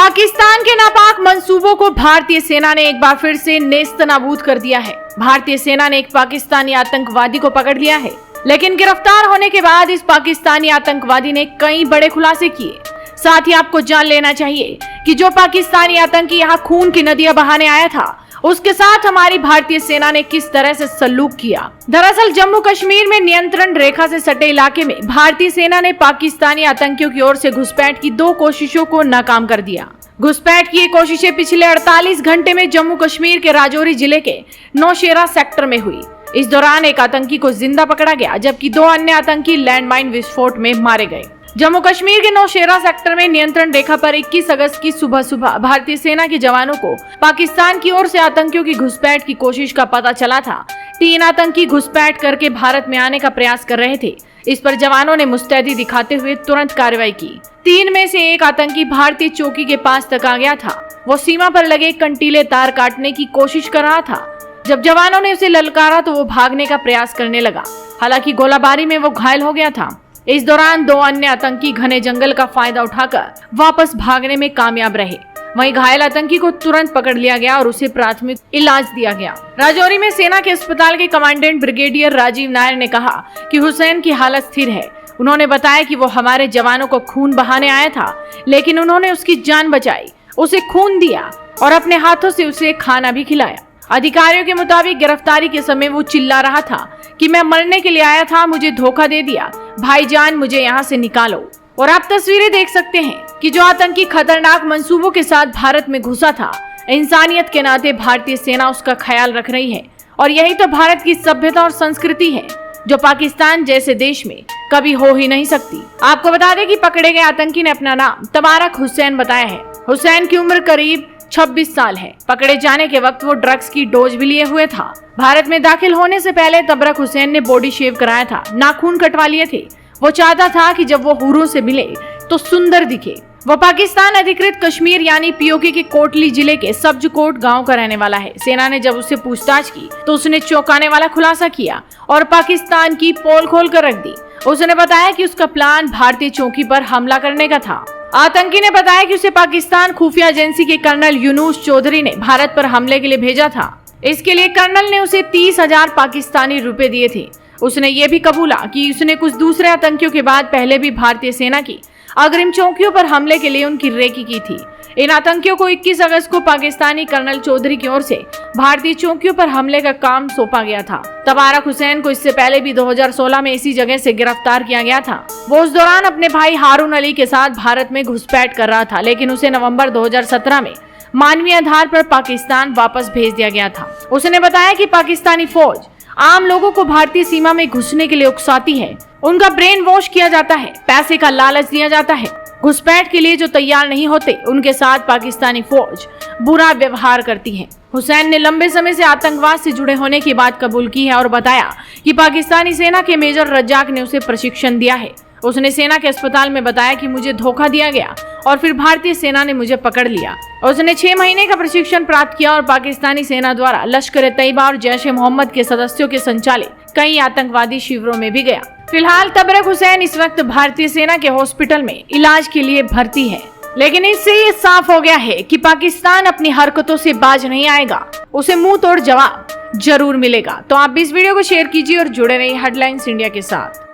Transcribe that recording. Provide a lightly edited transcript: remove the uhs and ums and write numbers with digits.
पाकिस्तान के नापाक मंसूबों को भारतीय सेना ने एक बार फिर से नेस्तनाबूद कर दिया है। भारतीय सेना ने एक पाकिस्तानी आतंकवादी को पकड़ लिया है, लेकिन गिरफ्तार होने के बाद इस पाकिस्तानी आतंकवादी ने कई बड़े खुलासे किए। साथ ही आपको जान लेना चाहिए कि जो पाकिस्तानी आतंकी यहाँ खून की नदियां बहाने आया था, उसके साथ हमारी भारतीय सेना ने किस तरह से सलूक किया। दरअसल जम्मू कश्मीर में नियंत्रण रेखा से सटे इलाके में भारतीय सेना ने पाकिस्तानी आतंकियों की ओर से घुसपैठ की 2 कोशिशों को नाकाम कर दिया। घुसपैठ की ये कोशिशें पिछले 48 घंटे में जम्मू कश्मीर के राजौरी जिले के नौशेरा सेक्टर में हुई। इस दौरान एक आतंकी को जिंदा पकड़ा गया, जबकि 2 अन्य आतंकी लैंडमाइन विस्फोट में मारे गए। जम्मू कश्मीर के नौशेरा सेक्टर में नियंत्रण रेखा पर 21 अगस्त की सुबह भारतीय सेना के जवानों को पाकिस्तान की ओर से आतंकियों की घुसपैठ की कोशिश का पता चला था। 3 आतंकी घुसपैठ करके भारत में आने का प्रयास कर रहे थे। इस पर जवानों ने मुस्तैदी दिखाते हुए तुरंत कार्रवाई की। 3 में से एक आतंकी भारतीय चौकी के पास तक आ गया था। वो सीमा पर लगे कंटीले तार काटने की कोशिश कर रहा था। जब जवानों ने उसे ललकारा तो वो भागने का प्रयास करने लगा। हालांकि गोलाबारी में वो घायल हो गया था। इस दौरान 2 अन्य आतंकी घने जंगल का फायदा उठाकर वापस भागने में कामयाब रहे। वहीं घायल आतंकी को तुरंत पकड़ लिया गया और उसे प्राथमिक इलाज दिया गया। राजौरी में सेना के अस्पताल के कमांडेंट ब्रिगेडियर राजीव नायर ने कहा कि हुसैन की हालत स्थिर है। उन्होंने बताया कि वो हमारे जवानों को खून बहाने आया था, लेकिन उन्होंने उसकी जान बचाई, उसे खून दिया और अपने हाथों से उसे खाना भी खिलाया। अधिकारियों के मुताबिक गिरफ्तारी के समय वो चिल्ला रहा था कि मैं मरने के लिए आया था, मुझे धोखा दे दिया, भाईजान मुझे यहाँ से निकालो। और आप तस्वीरें देख सकते हैं कि जो आतंकी खतरनाक मंसूबों के साथ भारत में घुसा था, इंसानियत के नाते भारतीय सेना उसका ख्याल रख रही है। और यही तो भारत की सभ्यता और संस्कृति है, जो पाकिस्तान जैसे देश में कभी हो ही नहीं सकती। आपको बता दें कि पकड़े गए आतंकी ने अपना नाम तबारक हुसैन बताया है। हुसैन की उम्र करीब 26 साल है। पकड़े जाने के वक्त वो ड्रग्स की डोज भी लिए हुए था। भारत में दाखिल होने से पहले तबरक हुसैन ने बॉडी शेव कराया था, नाखून कटवा लिए थे। वो चाहता था कि जब वो हुरों से मिले तो सुंदर दिखे। वो पाकिस्तान अधिकृत कश्मीर यानी पीओके के कोटली जिले के सब्जकोट गांव का रहने वाला है। सेना ने जब उससे पूछताछ की तो उसने चौंकाने वाला खुलासा किया और पाकिस्तान की पोल खोल कर रख दी। उसने बताया कि उसका प्लान भारतीय चौकी पर हमला करने का था। आतंकी ने बताया कि उसे पाकिस्तान खुफिया एजेंसी के कर्नल यूनुस चौधरी ने भारत पर हमले के लिए भेजा था। इसके लिए कर्नल ने उसे 30,000 पाकिस्तानी रुपए दिए थे। उसने ये भी कबूला कि उसने कुछ दूसरे आतंकियों के बाद पहले भी भारतीय सेना की अग्रिम चौकियों पर हमले के लिए उनकी रेकी की थी। इन आतंकियों को 21 अगस्त को पाकिस्तानी कर्नल चौधरी की ओर से भारतीय चौकियों पर हमले का काम सौंपा गया था। तबारक हुसैन को इससे पहले भी 2016 में इसी जगह से गिरफ्तार किया गया था। वो उस दौरान अपने भाई हारून अली के साथ भारत में घुसपैठ कर रहा था, लेकिन उसे नवंबर 2017 में मानवीय आधार पर पाकिस्तान वापस भेज दिया गया था। उसने बताया कि पाकिस्तानी फौज आम लोगों को भारतीय सीमा में घुसने के लिए उकसाती है, उनका ब्रेन वॉश किया जाता है, पैसे का लालच दिया जाता है। घुसपैठ के लिए जो तैयार नहीं होते उनके साथ पाकिस्तानी फौज बुरा व्यवहार करती है। हुसैन ने लंबे समय से आतंकवाद से जुड़े होने की बात कबूल की है और बताया कि पाकिस्तानी सेना के मेजर रज्जाक ने उसे प्रशिक्षण दिया है। उसने सेना के अस्पताल में बताया कि मुझे धोखा दिया गया और फिर भारतीय सेना ने मुझे पकड़ लिया। उसने 6 महीने का प्रशिक्षण प्राप्त किया और पाकिस्तानी सेना द्वारा लश्कर-ए-तैयबा और जैश-ए-मोहम्मद के सदस्यों के संचालित कई आतंकवादी शिविरों में भी गया। फिलहाल तबरक हुसैन इस वक्त भारतीय सेना के हॉस्पिटल में इलाज के लिए भर्ती है, लेकिन इससे ये साफ हो गया है कि पाकिस्तान अपनी हरकतों से बाज नहीं आएगा। उसे मुंह तोड़ जवाब जरूर मिलेगा। तो आप इस वीडियो को शेयर कीजिए और जुड़े रहिए हेडलाइंस इंडिया के साथ।